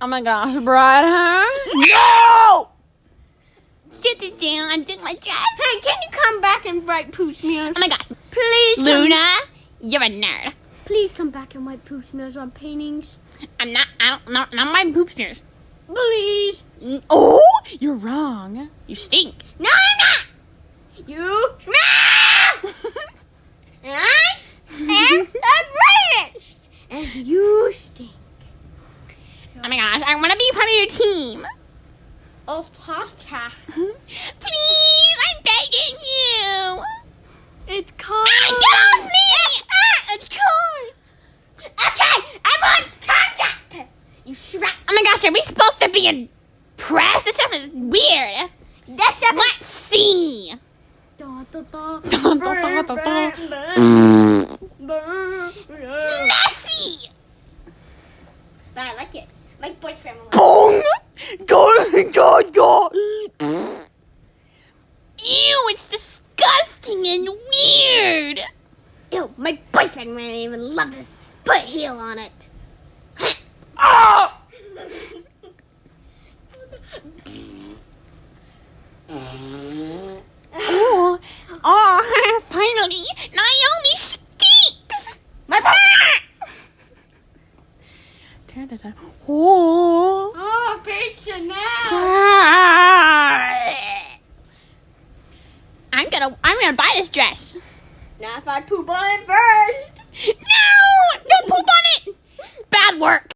Oh my gosh, Brad, huh? No! Sit it down. I took my dress. Hey, can you come back and write poo smears? Oh my gosh. Please, Luna, you're a nerd. Please come back and write poo smears on paintings. I'm not. I don't. Not my poop smears. Please. Oh, you're wrong. You stink. No, I'm not. You smell. And I am the greatest. And you stink. Oh my gosh, I want to be part of your team. Oh, Tata. Please, I'm begging you. It's cold. Get off me! It's cold. Okay, everyone, turn back. You shrek. Oh my gosh, are we supposed to be impressed? This stuff is weird. That's the Let's see. Messy. But I like it. My boyfriend will like Boom. Go. Ew, it's disgusting and weird. it. Ew, my boyfriend wouldn't even love this. Put heel on it. Oh! Oh, finally, Naomi stinks. My boyfriend. Oh. Oh, pizza now. I'm gonna buy this dress. Now if I poop on it first. No! Don't poop on it! Bad work.